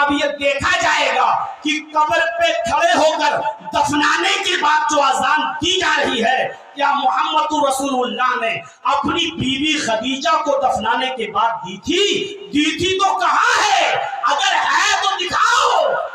अब ये देखा जाएगा कि कब्र पे खड़े होकर दफनाने के बाद जो अजान दी जा रही है, क्या मोहम्मद रसूलुल्लाह ने अपनी बीवी खदीजा को दफनाने के बाद दी थी तो कहाँ है? अगर है तो दिखाओ,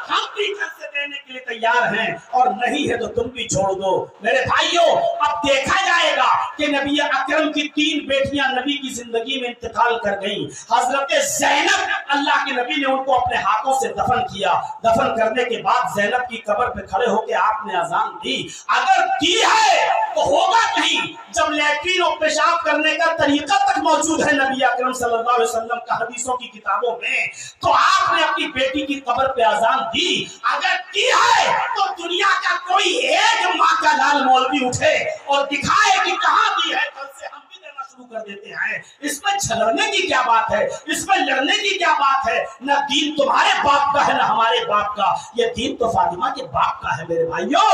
हम भी घर से देने के लिए तैयार हैं, और नहीं है तो तुम भी छोड़ दो। मेरे भाइयों, अब देखा जाएगा कि नबी अकरम की 3 बेटियां नबी की जिंदगी में इंतकाल कर गईं। हजरत ज़ैनब, अल्लाह के नबी ने उनको अपने हाथों से दफन किया। दफन करने के बाद ज़ैनब की कब्र पे खड़े होकर आपने अजान दी। अगर दी है तो होगा कहीं जब लैट्रिन और पेशाब करने का तरीका तक मौजूद है नबी अकरम सल्लल्लाहु अलैहि वसल्लम का हदीसों की किताबों में, तो आपने अपनी बेटी की कब्र पे अजान दी। अगर दी है तो दुनिया का कोई एक माँ का लाल मौलवी उठे और दिखाए कि कहाँ दी है, कल से हम भी देना शुरू कर देते हैं। इसमें झगड़ने की क्या बात है? इसमें लड़ने की क्या बात है? न दीन तुम्हारे बाप का है, न हमारे बाप का, ये दीन तो फातिमा के बाप का है। मेरे भाइयों,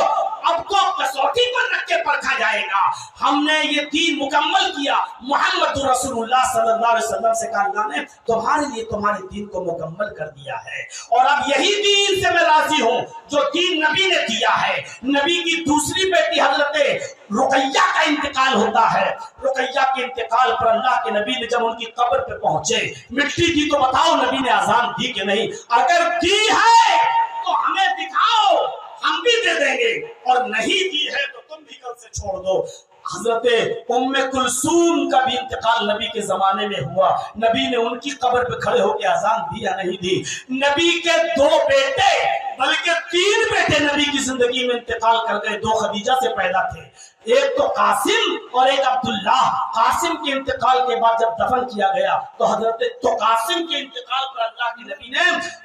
अब तो कसौटी पर रख के परखा जाएगा। हमने ये दीन मुकम्मल किया। मोहम्मद रसूलुल्लाह सल्लल्लाहु अलैहि वसल्लम से कहा, अल्लाह ने तुम्हारे लिए तुम्हारे दीन को मुकम्मल कर दिया है, और अब यही दीन से मैं राजी हूँ जो दीन नबी ने दिया है। नबी की दूसरी बेटी हजरत रुकैया का इंतकाल होता है। रुकैया के इंतकाल पर अल्लाह के नबी ने जब उनकी कब्र पे पहुंचे, मिट्टी दी तो बताओ नबी ने अजान दी कि नहीं? अगर दी है तो हमें दिखाओ, हम भी दे देंगे, और नहीं दी है तो तुम भी कल से छोड़ दो। हजरत उम्मे कुलसूम का भी इंतकाल नबी के जमाने में हुआ। नबी ने उनकी कब्र पे खड़े होकर अजान दी या नहीं दी? नबी के 2 बेटे, बल्कि 3 बेटे नबी की जिंदगी में इंतकाल कर गए। 2 खदीजा से पैदा थे, एक तो कासिम और एक अब्दुल्ला। कासिम के इंतकाल के बाद जब दफन किया गया तो कासिम के इंतकाल पर अल्लाह के नबी ने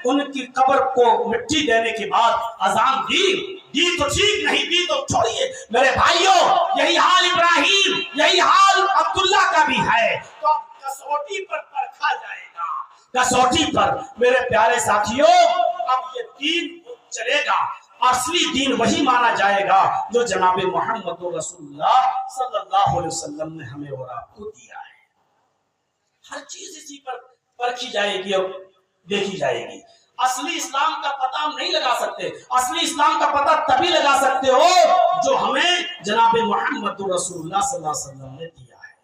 उनकी कब्र को मिट्टी देने के बाद अजान दी तो ठीक, नहीं दी तो छोड़िए। मेरे भाइयों, यही हाल इब्राहिम, यही हाल अब्दुल्ला का भी है। तो अब कसौटी पर परखा जाएगा, कसौटी पर। मेरे प्यारे साथियों, अब ये दीन चलेगा, असली दीन वही माना जाएगा जो जनाब मोहम्मद रसूलुल्लाह सल्लल्लाहु अलैहि वसल्लम ने हमें और आपको दिया है। हर चीज इसी पर परखी जाएगी और देखी जाएगी। असली इस्लाम का पता हम नहीं लगा सकते। असली इस्लाम का पता तभी लगा सकते हो जो हमें जनाब मोहम्मद रसूलुल्लाह सल्लल्लाहु अलैहि वसल्लम ने दिया है।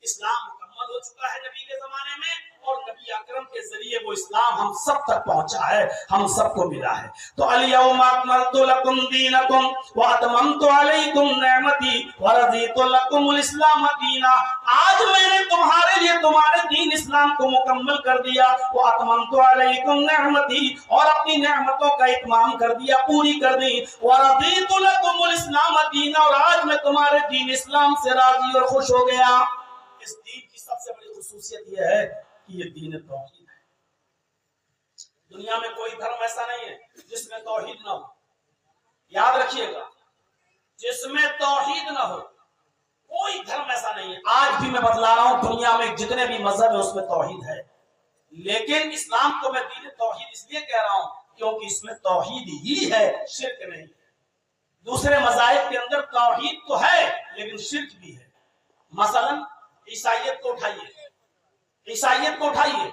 इस्लाम मुकम्मल हो चुका है नबी के जमाने में, और नबी अकरम के जरिए वो इस्लाम हम सब तक पहुंचा है, हम सबको मिला है। तो अल-यौमा अकमलतु लकुम दीनकुम व अतममतु अलैकुम निअमती व रज़ीतु लकुमुल इस्लाम दीना। आज मैंने तुम्हारे लिए तुम्हारे दीन इस्लाम को मुकम्मल कर दिया। व अतममतु अलैकुम निअमती, और अपनी नेमतों का इत्माम कर दिया, पूरी कर दी। व रज़ीतु लकुमुल इस्लाम दीना, और आज मैं तुम्हारे दीन इस्लाम से राजी और खुश हो गया। इस दीन की सबसे बड़ी खुसूसियत यह है कि ये दीन तौहीद है। दुनिया में कोई धर्म ऐसा नहीं है जिसमें तौहीद ना हो। याद रखिएगा, जिसमें तौहीद ना हो कोई धर्म ऐसा नहीं है। आज भी मैं बतला रहा हूं, दुनिया में जितने भी मजहब है उसमें तौहीद है, लेकिन इस्लाम को मैं दीन तौहीद इसलिए कह रहा हूं क्योंकि इसमें तौहीद ही है, शिर्क नहीं। दूसरे मज़ाहिब के अंदर तौहीद तो है लेकिन शिर्क भी है। मसलन ईसाइयत को उठाइए, ईसाइयत को उठाइए।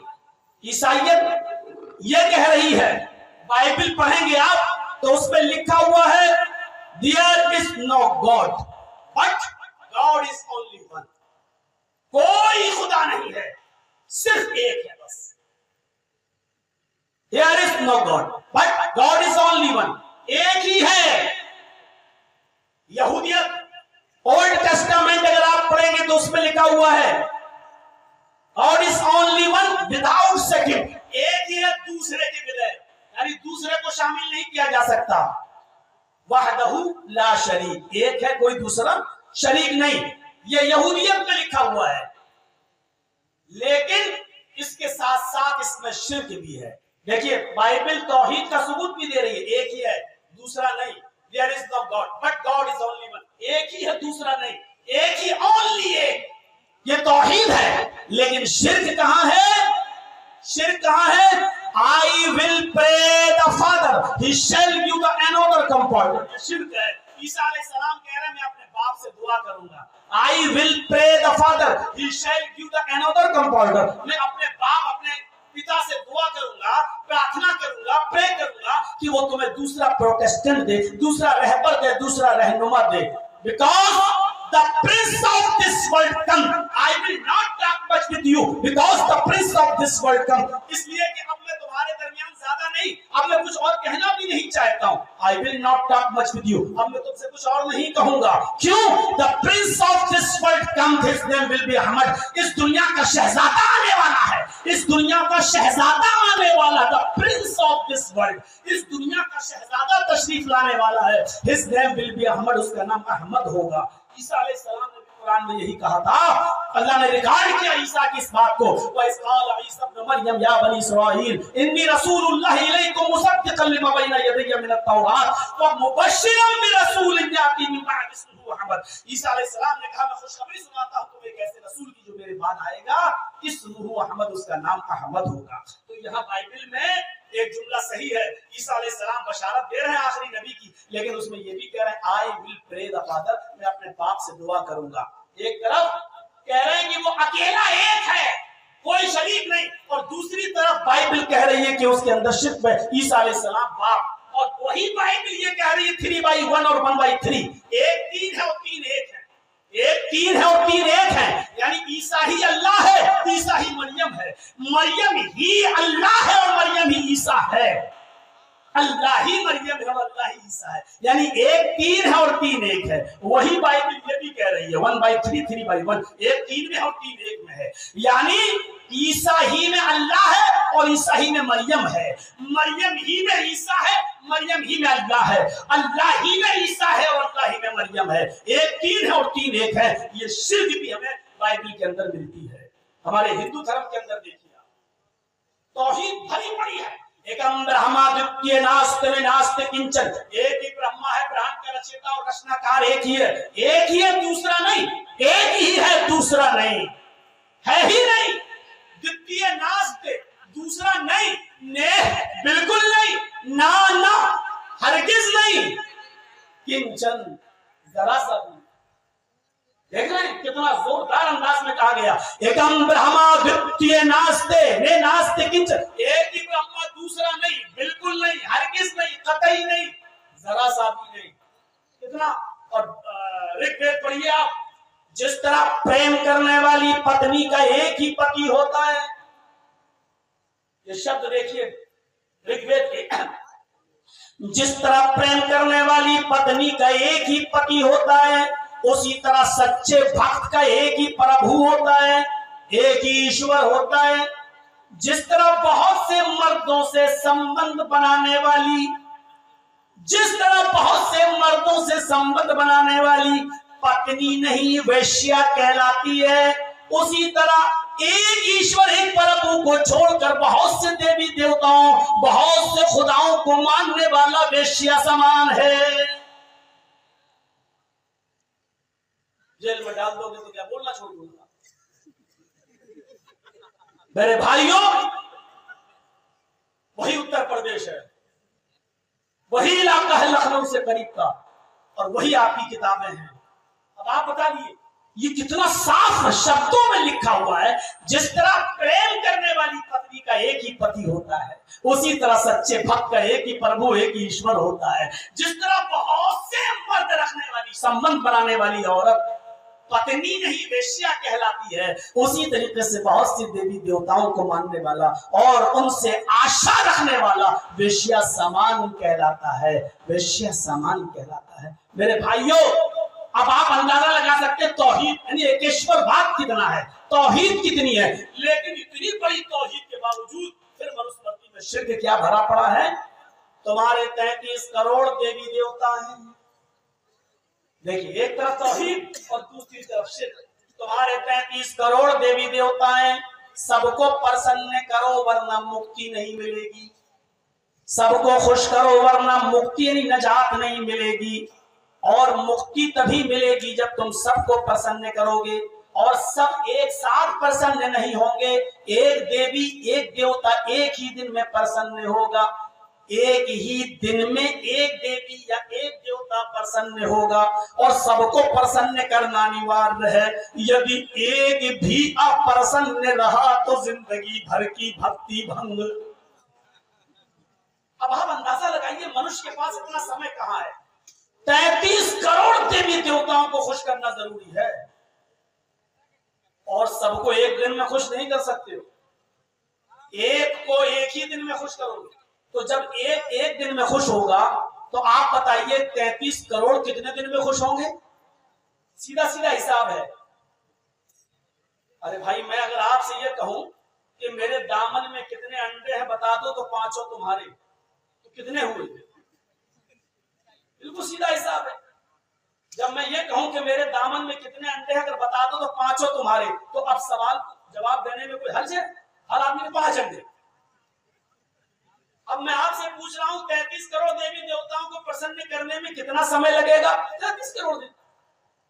ईसाइयत ये कह रही है, बाइबल पढ़ेंगे आप तो उसमें लिखा हुआ है there is no God but God is only one. कोई खुदा नहीं है, सिर्फ एक है बस। There is no God but God is only one, एक ही है। यहूदियत ओल्ड टेस्टामेंट अगर आप पढ़ेंगे तो उसमें लिखा हुआ है God is only one without second, एक ही है दूसरे के बगैर, यानी दूसरे को शामिल नहीं किया जा सकता। वहदहू ला शरीक, एक है कोई दूसरा शरीक नहीं। ये यहूदियत में लिखा हुआ है, लेकिन इसके साथ साथ इसमें शिर्क भी है। देखिए बाइबल तौहीद का सबूत भी दे रही है, एक ही है दूसरा नहीं। There is no God but God is only one, एक ही है दूसरा नहीं, एक ही ओनली एक। ये तौहीद है, लेकिन शिर्क कहां है? शिर्क कहां है? I will pray the father he shall give the another comfort, शिर्क है। ईसा अलैहि सलाम कह रहे हैं मैं अपने बाप से दुआ करूंगा, I will pray the father he shall give the another comfort, मैं अपने बाप अपने पिता से दुआ करूंगा, प्रार्थना करूंगा, कि वो तुम्हें दूसरा प्रोटेस्टेंट दे, दूसरा रहबर दे, दूसरा रहनुमा दे। Because the prince of this world come, I will not talk much with you because the prince of this world come। इसलिए कि अब मैं तुम्हारे दरमियान ज्यादा नहीं, अब मैं कुछ और कहना भी नहीं चाहता हूँ। I will not talk much with you, अब मैं तुमसे कुछ और नहीं कहूंगा। क्यों? The prince of this world come, his name will be Ahmad। इस दुनिया का शहजादा आने वाला है, इस दुनिया का शहजादा आने वाला, the prince of this world, इस दुनिया का शहजादा तशरीफ लाने वाला है। his name will be Ahmad, उसका नाम अहमद होगा। ईसा अलैहिस्सलाम ने कुरान में यही कहा था। अल्लाह ने रिकॉर्ड किया ईसा की इस बात को, वइस्काल ईसा इब्न मरियम या बनी इस्राईल इन्नी रसूलुल्लाह इलैकुम मुसद्दिक़न लिमा बैना यदैया मिनत तौरात व मुबश्शिरन बिरसूलिन याती मिन बअद इस्मुहु अहमद। ईसा अलैहिस्सलाम ने कहा मैं खुशखबरी सुनाता हूं तुम्हें एक ऐसे रसूल की जो मेरे बाद आएगा, इस्मुहु अहमद, उसका नाम अहमद होगा। तो यहाँ बाइबल में एक जुमला सही है, ईसा अलैहिस्सलाम बशारत दे रहे हैं आखिरी नबी की, लेकिन उसमें ये भी कह रहे हैं I will pray the father, मैं अपने बाप से दुआ करूंगा। एक तरफ कह रहे हैं कि वो अकेला एक है, कोई शरीक नहीं, और दूसरी तरफ बाइबल कह रही है कि उसके अंदर शिर्क है, ईसा अलैहिस्सलाम बाप। और वही बाइबल ये कह रही है 3/1 और 1/3, एक 3 है और 3 1 है, एक 3 है और 3 1 है, यानी ईसा ही अल्लाह है, ईसा ही मरियम है, मरियम ही अल्लाह है और मरियम ही ईसा है, अल्लाह ही मरियम है और अल्लाह ही ईसा है, यानी एक 3 है और 3 1 है। वही बाइबल ये भी कह रही है 1/3 3/1, एक 3 में और 3 1 में है, यानी ईसा ही में अल्लाह है और ईसा ही में मरियम है, मरियम ही में ईसा है, मरियम ही में अल्लाह है, अल्लाह ही में ईसा है और अल्लाह ही में मरियम है। एक 3 है और 3 1 है। ये शिर्क भी हमें बाइबल के अंदर मिलती है। हमारे हिंदू धर्म के अंदर देखिए तौहीद भरी पड़ी है, एकम ब्रह्मा द्वितीय नास्ति में नास्ति किंचन, एक ही ब्रह्मा है, ब्रह्मांड का रचयिता और रचनाकार एक ही है, एक ही है दूसरा नहीं, एक ही है दूसरा नहीं, है ही नहीं। द्वितीय नास्ति, दूसरा नहीं, ने बिल्कुल नहीं, ना ना हरगिज नहीं, किंचन जरा सा भी। देख रहे हैं कितना जोरदार अंदाज में कहा गया, एकम ब्रह्मा द्वितीय नास्ते ने नास्ते किंचन, एक ही ब्रह्मा दूसरा नहीं, बिल्कुल नहीं, हरगिज नहीं, कतई नहीं, जरा सा भी नहीं। कितना। और ऋग्वेद पढ़िए आप, जिस तरह प्रेम करने वाली पत्नी का एक ही पति होता है, ये शब्द देखिए ऋग्वेद के, जिस तरह प्रेम करने वाली पत्नी का एक ही पति होता है, उसी तरह सच्चे भक्त का एक ही प्रभु होता है, एक ही ईश्वर होता है। जिस तरह बहुत से मर्दों से संबंध बनाने वाली, जिस तरह बहुत से मर्दों से संबंध बनाने वाली पत्नी नहीं वैश्या कहलाती है, उसी तरह एक ईश्वर एक प्रभु को छोड़कर बहुत से देवी देवताओं, बहुत से खुदाओं को मानने वाला वैश्या समान है। जेल में डाल दोगे तो क्या बोलना छोड़ दूंगा? मेरे भाइयों, वही उत्तर प्रदेश है, वही इलाका है लखनऊ से करीब का, और वही आपकी किताबें हैं। अब आप बताइए ये कितना साफ शब्दों में लिखा हुआ है, जिस तरह प्रेम करने वाली पत्नी का एक ही पति होता है, उसी तरह सच्चे भक्त का एक ही प्रभु एक ही ईश्वर होता है। जिस तरह बहुत से मर्द रखने वाली, संबंध बनाने वाली औरत पत्नी नहीं वेश्या कहलाती है, उसी तरीके से बहुत सी देवी देवताओं को मानने वाला और उनसे आशा रखने वाला वेश्या समान कहलाता है, वेश्या समान कहलाता है। मेरे भाइयों, अब आप अंदाजा लगा सकते हैं तौहीद यानी एकेश्वरवाद कितना है, तौहीद कितनी है, लेकिन इतनी बड़ी तौहीद के बावजूद फिर मनुस्मृति में शिर्क क्या भरा पड़ा है। तुम्हारे 33 करोड़ देवी देवता हैं, देखिए एक तरफ तौहीद और दूसरी तरफ शिर्क। तुम्हारे 33 करोड़ देवी देवता हैं, सबको प्रसन्न करो वरना मुक्ति नहीं मिलेगी, सबको खुश करो वरना मुक्ति यानी नजात नहीं मिलेगी, और मुक्ति तभी मिलेगी जब तुम सबको प्रसन्न करोगे, और सब एक साथ प्रसन्न नहीं होंगे। एक देवी एक देवता एक ही दिन में प्रसन्न होगा, एक ही दिन में एक देवी या एक देवता प्रसन्न होगा, और सबको प्रसन्न करना अनिवार्य है। यदि एक भी अप्रसन्न रहा तो जिंदगी भर की भक्ति भंग। अब आप अंदाजा लगाइए بتائیے मनुष्य के पास इतना समय कहाँ है? 33 करोड़ देवी देवताओं को खुश करना जरूरी है, और सबको एक दिन में खुश नहीं कर सकते हो। एक को एक ही दिन में खुश करोगे, तो जब एक दिन में खुश होगा तो आप बताइए 33 करोड़ कितने दिन में खुश होंगे? सीधा सीधा हिसाब है। अरे भाई, मैं अगर आपसे ये कहूं कि मेरे दामन में कितने अंडे हैं बता दो, तो 5 तुम्हारे, तो कितने हुए? बिल्कुल सीधा हिसाब है। जब मैं ये कहूं कि मेरे दामन में कितने अंडे हैं अगर बता दो तो 5 तुम्हारे, तो अब सवाल जवाब देने में कोई हर्ज है? हर आदमी के 5 अंडे। अब मैं आपसे पूछ रहा हूं 33 करोड़ देवी देवताओं को प्रसन्न करने में कितना समय लगेगा? 33 करोड़ दिन।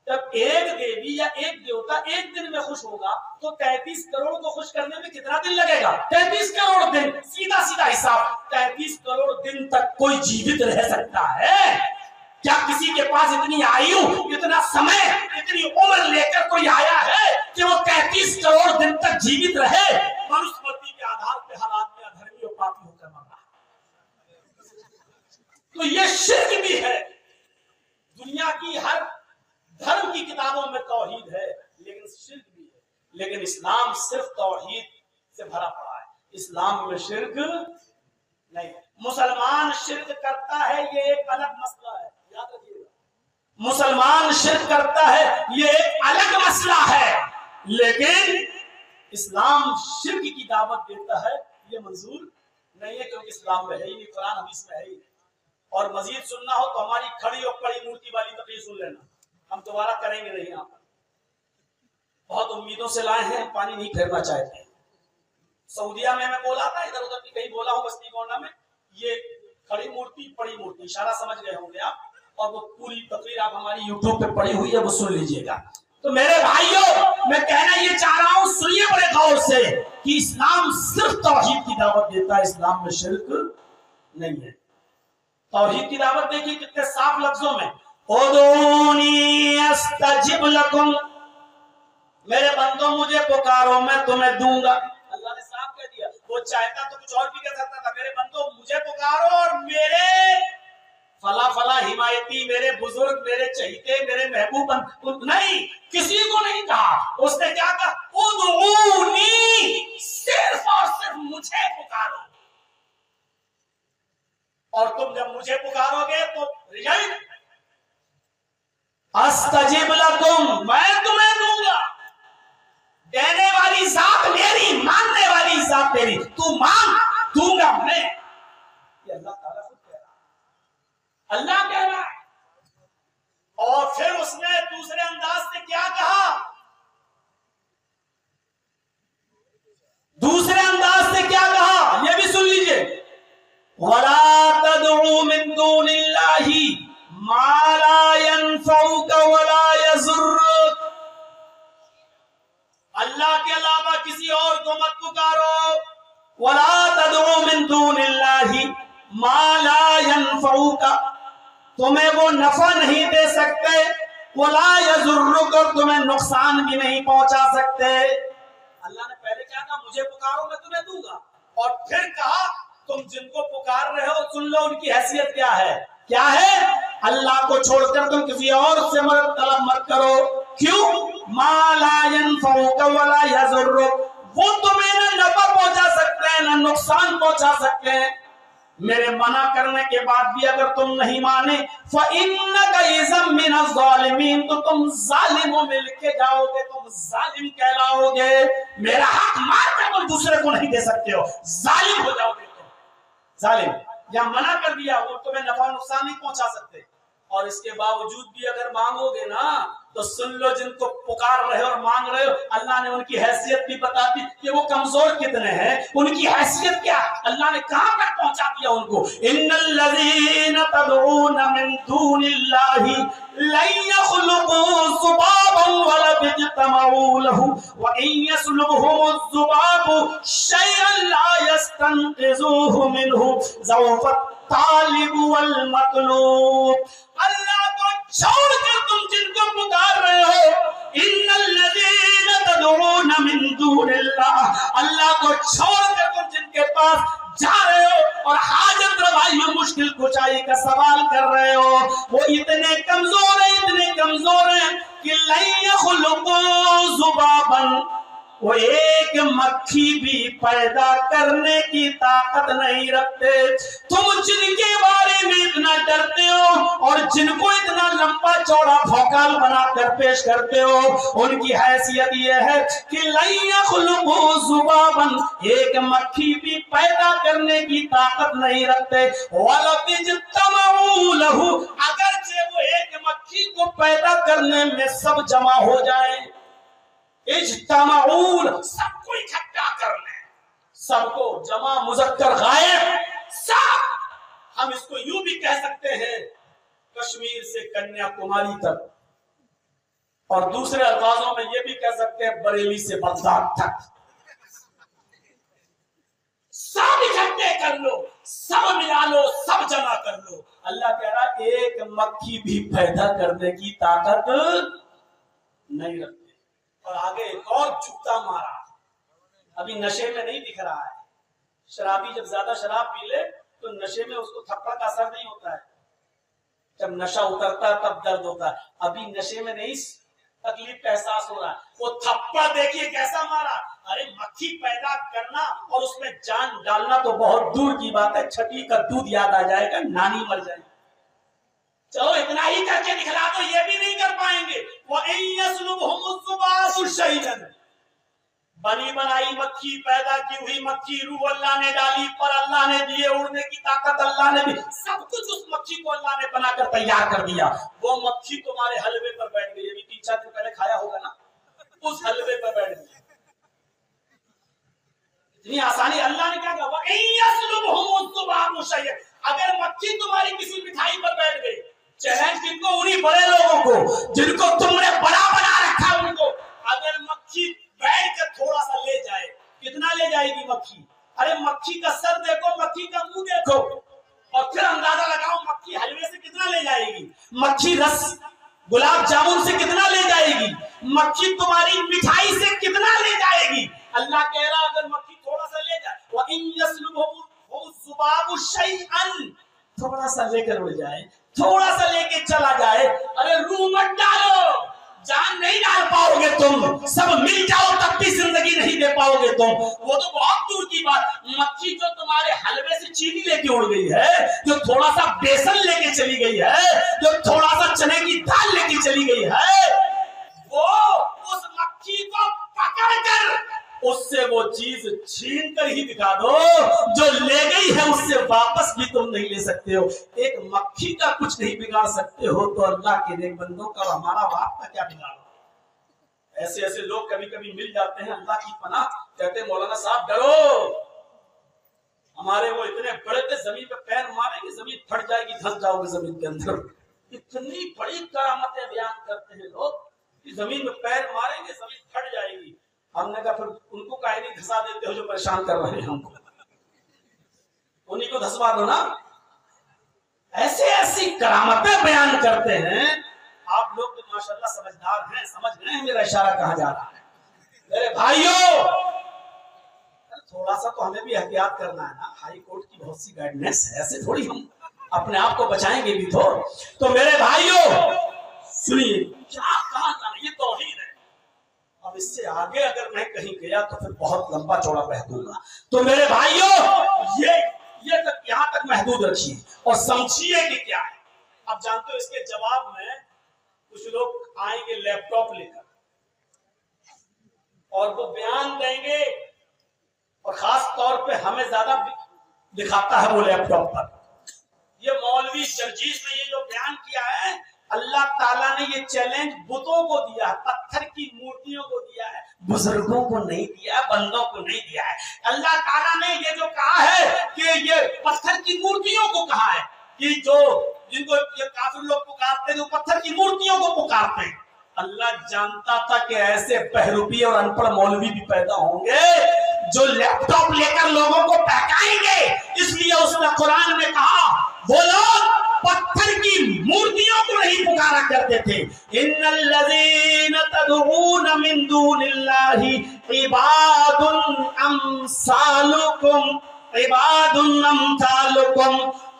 जब एक देवी या एक देवता एक दिन में खुश होगा तो 33 करोड़ को खुश करने में कितना दिन लगेगा? 33 करोड़ दिन। सीधा सीधा हिसाब। 33 करोड़ दिन तक कोई जीवित रह सकता है? क्या किसी के पास इतनी आयु, इतना समय, इतनी उम्र लेकर कोई आया है कि वो 33 करोड़ दिन तक जीवित रहे? मनुस्मृति के आधार पर हर आदमी अधर्मी और पापी होकर मर रहा है। तो ये शिर्क भी है। दुनिया की हर धर्म की किताबों में तौहीद है, लेकिन शिर्क भी है। लेकिन इस्लाम सिर्फ तौहीद से भरा पड़ा है, इस्लाम में शिर्क नहीं। मुसलमान शिर्क करता है, ये एक अलग मसला है, याद रखिएगा। मुसलमान शिर्क करता है, ये एक अलग मसला है, लेकिन इस्लाम शिर्क की दावत देता है, ये मंजूर नहीं है, क्योंकि इस्लाम में है ही नहीं, कुरान हदीस में है ही। और मजीद सुनना हो तो हमारी खड़ी और पड़ी मूर्ति वाली तकरीर सुन लेना, हम दोबारा करेंगे नहीं। यहाँ पर बहुत उम्मीदों से लाए हैं, पानी नहीं फेरना चाहते हैं। सऊदिया में मैं बोला था, इधर उधर भी कहीं बोला हूँ, बस्ती गोंडा में, ये खड़ी मूर्ति पड़ी मूर्ति, इशारा समझ गए होंगे आप, और वो पूरी तकरीर आप हमारी यूट्यूब पे पड़ी हुई है, वो सुन लीजिएगा। तो मेरे भाइयों, मैं कहना ये चाह रहा हूँ, सुनिए बड़े गौर से, कि इस्लाम सिर्फ तौहीद की दावत देता है, इस्लाम में शिर्क नहीं है। तौहीद की दावत देखिए कितने साफ लफ्जों में, उदूनी अस्तजिब लकुम, मेरे बंदों मुझे पुकारो मैं तुम्हें दूंगा। अल्लाह ने साफ कह दिया। वो चाहता तो कुछ और भी कह सकता था, मेरे बंदों मुझे पुकारो और मेरे फला फला हिमायती, मेरे बुजुर्ग, मेरे चहीते, मेरे महबूब, नहीं, किसी को नहीं कहा। उसने क्या कहा? उदूनी, सिर्फ और सिर्फ मुझे पुकारो, और तुम जब मुझे पुकारोगे तो रिजल्ट अस्तजिब लकुम, मैं तुम्हें दूंगा। देने वाली जात मेरी, मांगने वाली जात तेरी, तू मांग, दूंगा मैं। ये अल्लाह ताला खुद कह रहा है, अल्लाह कह रहा है। और फिर उसने दूसरे अंदाज से क्या कहा? दूसरे अंदाज से क्या कहा, ये भी सुन लीजिए। वला तदउ मिन दूनिल्लाहि मा ला यनफउका वला यज़ुर्रुक, अल्लाह के अलावा किसी और को मत पुकारो। वला तदउ मिन दूनिल्लाहि मा ला यनफउका, तुम्हें वो नफा नहीं दे सकते, वला यज़ुर्रुक, और तुम्हें नुकसान भी नहीं पहुंचा सकते। अल्लाह ने पहले क्या कहा? मुझे पुकारो मैं तुम्हें दूंगा। और फिर कहा तुम जिनको पुकार रहे हो सुन लो उनकी हैसियत क्या है। क्या है? अल्लाह को छोड़कर तुम किसी और से मदद तलब मत करो। क्यों? मा ला यनफउका वला यज़ुर्रुक, वो तुम्हें न नफा पहुंचा सकते हैं न नुकसान पहुंचा सकते हैं। मेरे मना करने के बाद भी अगर तुम नहीं माने, फ़इन्नका इज़म मिनज़-ज़ालिमीन, तो तुम जालिमों में लिखे जाओगे, तुम जालिम कहलाओगे। मेरा हक मारकर तुम दूसरे को नहीं दे सकते हो, जालिम हो जाओगे तुम, जालिम। या मना कर दिया, वो तुम्हें नफा नुकसान नहीं पहुंचा सकते, और इसके बावजूद भी अगर मांगोगे ना तो सुन लो, जिनको पुकार रहे हो और मांग रहे हो, अल्लाह ने उनकी हैसियत भी बता दी कि वो कमजोर कितने हैं, उनकी हैसियत क्या, अल्लाह ने कहां तक पहुंचा दिया उनको। इन्नल्लज़ीना तदऊना मिन दूनिल्लाहि लन यख़्लुक़ू ज़ुबाबन वला यज्तमऊ लहू व इन यसलुबहुमुज़्ज़ुबाबु शयअन ला यस्तनक़िज़ूहु मिनहु ज़ौफ़त तालिब वल मतलूब। अल्लाह को छोड़कर तुम जिनको पुकार रहे हो, इन्नल्लज़ीना तदऊना मिन दूनिल्लाह, अल्लाह को छोड़कर तुम जिनके पास जा रहे हो और हाजत रवाई मुश्किल कुचाई का सवाल कर रहे हो, वो इतने कमजोर है कि लन यखलुकू ज़ुबाबन, वो एक मक्खी भी पैदा करने की ताकत नहीं रखते। तुम जिनके बारे में इतना डरते हो और जिनको इतना लंबा चौड़ा भौकाल बनाकर पेश करते हो, उनकी हैसियत ये है कि लन यखलुकू ज़ुबाबन, एक मक्खी भी पैदा करने की ताकत नहीं रखते। वलौ इज्तमऊ लहू, अगरचे वो एक मक्खी को पैदा करने में सब जमा हो जाए, इज्तमाऊन, सबको इकट्ठा कर ले, सबको, जमा मुज़क्कर गायब, सब। हम इसको यूं भी कह सकते हैं कश्मीर से कन्याकुमारी तक, और दूसरे अल्फाजों में ये भी कह सकते हैं बरेली से बगदाद तक, सब इकट्ठे कर लो, सब मिला लो, सब जमा कर लो। अल्लाह कह रहा एक मक्खी भी पैदा करने की ताकत नहीं रखते। और आगे एक और जूता मारा, अभी नशे में नहीं दिख रहा है। शराबी जब ज्यादा शराब पी ले तो नशे में उसको थप्पड़ का असर नहीं होता है, जब नशा उतरता है तब दर्द होता है। अभी नशे में नहीं तकलीफ का एहसास हो रहा है। वो थप्पड़ देखिए कैसा मारा। अरे मक्खी पैदा करना और उसमें जान डालना तो बहुत दूर की बात है, छठी का दूध याद आ जाएगा, नानी मर जाएगी। चलो इतना ही करके दिखला दो, ये भी नहीं कर पाएंगे। बनी बनाई मक्खी, पैदा की हुई मक्खी, रूह अल्लाह ने डाली, पर अल्लाह ने दिए, उड़ने की ताकत अल्लाह ने दी, सब कुछ उस मक्खी को अल्लाह ने बनाकर तैयार कर दिया। वो मक्खी तुम्हारे हलवे पर बैठ गई, अभी 3-4 दिन पहले खाया होगा ना, उस हलवे पर बैठ गई। इतनी आसानी अल्लाह ने क्या कहा, अगर मक्खी तुम्हारी किसी मिठाई पर बैठ गई, चैलेंज किनको, उन्हीं बड़े लोगों को जिनको तुमने बड़ा बना रखा, उनको अगर मक्खी बैठ कर थोड़ा सा ले जाए, कितना ले जाएगी मक्खी? अरे मक्खी का सर देखो, मक्खी का मुंह देखो, और फिर अंदाजा लगाओ मक्खी हलवे से कितना ले जाएगी, मक्खी रस गुलाब जामुन से कितना ले जाएगी, मक्खी तुम्हारी मिठाई से कितना ले जाएगी। अल्लाह कह रहा अगर मक्खी थोड़ा सा ले जाए, व इन यस्लुबहु ज़ुबाबु शैअन, थोड़ा सा लेकर उड़ जाए, थोड़ा सा लेके चला जाए, अरे रूह मत डालो, जान नहीं डाल पाओगे तुम, सब मिल जाओ तब भी जिंदगी नहीं दे पाओगे तुम। वो तो बहुत दूर की बात, मक्खी जो तुम्हारे हलवे से चीनी लेके उड़ गई है, जो थोड़ा सा बेसन लेके चली गई है, जो थोड़ा सा चने की दाल लेके चली गई है, वो उस मक्खी को पकड़ कर उससे वो चीज छीन कर ही दिखा दो, जो ले गई है उससे वापस भी तुम नहीं ले सकते हो। एक मक्खी का कुछ नहीं बिगाड़ सकते हो, तो अल्लाह के नेक बंदों का, हमारा बाप का क्या बिगाड़ो। ऐसे ऐसे लोग कभी कभी मिल जाते हैं, अल्लाह की पनाह, कहते हैं मौलाना साहब डरो, हमारे वो इतने बड़े थे, जमीन पे पैर मारेंगे जमीन फट जाएगी, धंस जाओगे जमीन के अंदर। इतनी बड़ी करामतें बयान करते हैं लोग कि जमीन में पैर मारेंगे जमीन फट जाएगी। हमने कहा फिर उनको काहे नहीं धसा देते हो जो परेशान कर रहे हैं हमको, उन्हीं को धसवा दो ना। ऐसे ऐसी करामतें बयान करते हैं। आप लोग तो माशाल्लाह समझदार हैं, समझ रहे हैं मेरा इशारा कहाँ जा रहा है। मेरे भाइयों, थोड़ा सा तो हमें भी एहतियात करना है ना, हाई कोर्ट की बहुत सी गाइडलाइंस है, ऐसे थोड़ी हम अपने आप को बचाएंगे भी तो मेरे भाइयों सुनिए क्या कहा जाना, ये तौहीद है। अब इससे आगे अगर मैं कहीं गया तो फिर बहुत लंबा चौड़ा बह दूंगा। तो मेरे भाइयों ये तक यहाँ तक महदूद रखिए और समझिए कि क्या है। अब जानते हो इसके जवाब में कुछ लोग आएंगे लैपटॉप लेकर और वो बयान देंगे, और खास तौर पे हमें ज्यादा दिखाता है वो लैपटॉप पर। ये मौलवी जर्जीस ने ये जो बयान किया है, अल्लाह ताला ने ये चैलेंज बुतों को दिया है, पत्थर की मूर्तियों को दिया है, बुजुर्गों को नहीं दिया, बंदों को नहीं दिया है। अल्लाह ताला ने ये जो कहा है कि ये पत्थर की मूर्तियों को कहा है कि जो जिनको ये काफिर लोग पुकारते हैं, जो पत्थर की मूर्तियों को पुकारते हैं। अल्लाह जानता था कि ऐसे बहरूपी और अनपढ़ मौलवी भी पैदा होंगे जो लैपटॉप लेकर लोगों को बहकाएंगे, इसलिए उसने कुरान में कहा वो लोग पत्थर की मूर्तियों को नहीं पुकारा करते थे। इन्नल्लज़ीना तदऊना मिन दूनिल्लाहि इबादुन अमसालुकुम, इबादुन अमसालुकुम।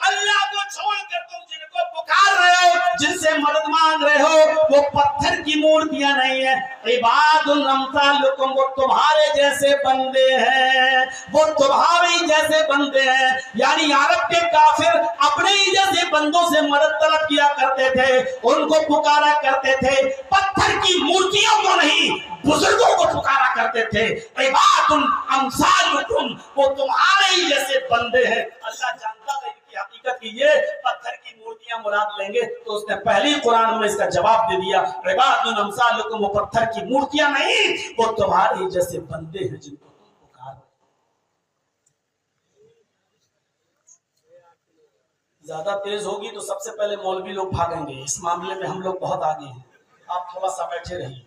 अल्लाह को छोड़कर तुम जिनको पुकार रहे हो, जिनसे मदद मांग रहे हो, वो पत्थर की मूर्तियां नहीं है। इबादुल अमसालुकुम, वो तुम्हारे जैसे बंदे हैं, वो तुम्हारे जैसे बंदे हैं। यानी अरब के काफिर अपने ही जैसे बंदों से मदद तलब किया करते थे, उनको पुकारा करते थे, पत्थर की मूर्तियों को नहीं, बुजुर्गों को पुकारा करते थे। इबादुल अमसालुकुम, वो तुम्हारे ही जैसे बंदे हैं। अल्लाह जानता था इनकी हकीकत की ये पत्थर की मूर्तियां मुराद लेंगे, तो उसने पहले ही कुरान में इसका जवाब दे दिया, इबादुल अमसालुकुम, वो पत्थर की मूर्तियां नहीं, वो तुम्हारे ही जैसे बंदे हैं जिनको तुम पुकार। ज्यादा तेज होगी तो सबसे पहले मौलवी लोग भागेंगे, इस मामले में हम लोग बहुत आगे हैं। आप थोड़ा सा बैठे रहिए,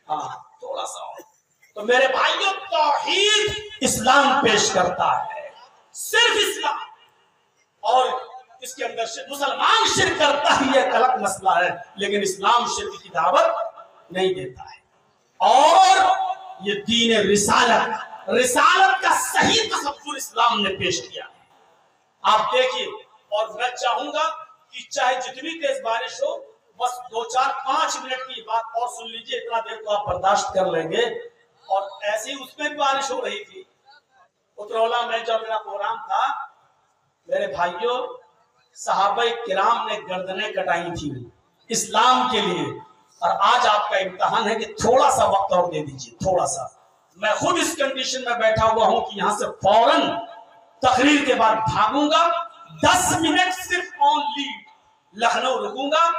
हाँ थोड़ा सा। तो मेरे भाइयों, तौहीद इस्लाम पेश करता है, सिर्फ इस्लाम, और इसके अंदर मुसलमान शिर्क करता ही यह गलत मसला है, लेकिन इस्लाम शिर्क की दावत नहीं देता है। और ये दीन रिसालत का सही तसव्वुर इस्लाम ने पेश किया। आप देखिए, और मैं चाहूंगा कि चाहे जितनी तेज बारिश हो, बस 2-4-5 मिनट की बात और सुन लीजिए, इतना देर तो आप बर्दाश्त कर लेंगे। और ऐसे ही उसमें भी बारिश हो रही थी उतरौला में, जब मेरा प्रोग्राम था, मेरे भाइयों, सहाबा किराम ने गर्दनें कटाई थी इस्लाम के लिए। और आज आपका इम्तिहान है कि थोड़ा सा वक्त और दे दीजिए, थोड़ा सा। मैं खुद इस कंडीशन में बैठा हुआ हूं कि यहां से फौरन तकरीर के बाद भागूंगा, 10 मिनट सिर्फ ओनली लखनऊ रुकूंगा।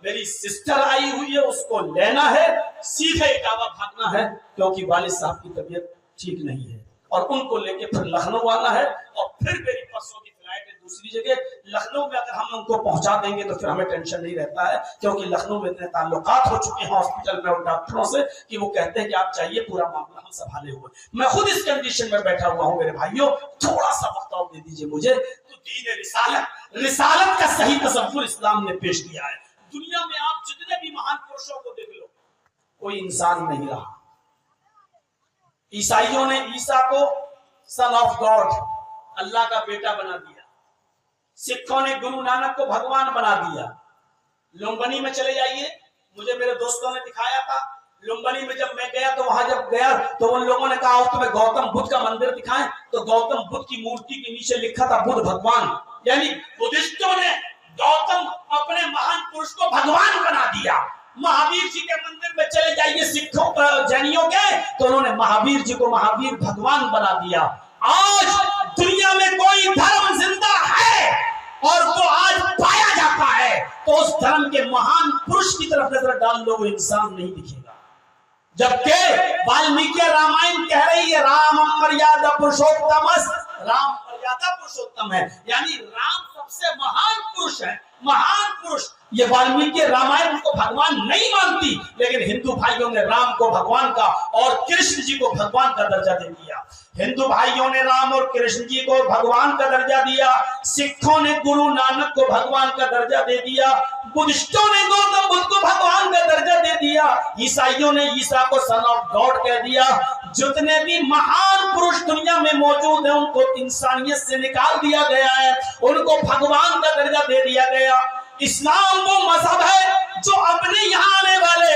मेरी सिस्टर आई हुई है, उसको लेना है, सीधे इटावा भागना है, क्योंकि वालिद साहब की तबीयत ठीक नहीं है, और उनको लेके फिर लखनऊ आना है। और फिर मेरी परसों की फ्लाइट है दूसरी जगह। लखनऊ में अगर हम उनको पहुंचा देंगे तो फिर हमें टेंशन नहीं रहता है, क्योंकि लखनऊ में इतने ताल्लुकात हो चुके हैं हॉस्पिटल में और डॉक्टरों से कि वो कहते हैं कि आप चाहिए, पूरा मामला हम संभाले हुए। मैं खुद इस कंडीशन में बैठा हुआ हूं मेरे भाइयों, थोड़ा सा वक्त और दे दीजिए मुझे। तो दीन रिसालत का सही तसव्वुर इस्लाम ने पेश किया है। दुनिया में आप जितने भी महान पुरुषों को देख लो, कोई इंसान नहीं रहा। ईसाइयों ने ईसा को सन ऑफ गॉड, अल्लाह का बेटा बना दिया। सिखों ने गुरु नानक को भगवान बना दिया। लुम्बिनी में चले जाइए, मुझे मेरे दोस्तों ने दिखाया था। लुम्बिनी में जब मैं गया तो वहां जब गया तो उन लोगों ने कहा तुम्हें गौतम बुद्ध का मंदिर दिखाएं, तो गौतम बुद्ध की मूर्ति के नीचे लिखा था बुद्ध भगवान। यानी बुद्धिस्टों ने गौतम अपने महान पुरुष को भगवान बना दिया। महावीर जी के मंदिर में चले जाइए सिखों जैनियों के, तो उन्होंने महावीर जी को महावीर भगवान बना दिया। आज दुनिया में कोई धर्म जिंदा है और वो आज पाया जाता है, तो उस धर्म के महान पुरुष की तरफ नजर डाल लो, वो इंसान नहीं दिखेगा। जबकि वाल्मीकि रामायण कह रही है राम मर्यादा पुरुषोत्तम, राम मर्यादा पुरुषोत्तम है, यानी राम सबसे महान पुरुष है, महान पुरुष। ये वाल्मीकि रामायण उनको भगवान नहीं मानती, लेकिन हिंदू भाइयों ने राम को भगवान का और कृष्ण जी को भगवान का दर्जा दे दिया। हिंदू भाइयों ने राम और कृष्ण जी को भगवान का दर्जा दिया, सिखों ने गुरु नानक को भगवान का दर्जा दे दिया, बुद्धिस्टों ने गौतम बुद्ध को भगवान का दर्जा दे दिया, ईसाइयों ने ईसा को सन ऑफ गॉड कह दिया। जितने भी महान पुरुष दुनिया में मौजूद हैं उनको इंसानियत से निकाल दिया गया है, उनको भगवान का दर्जा दे दिया गया। इस्लाम वो मजहब है जो अपने यहाँ आने वाले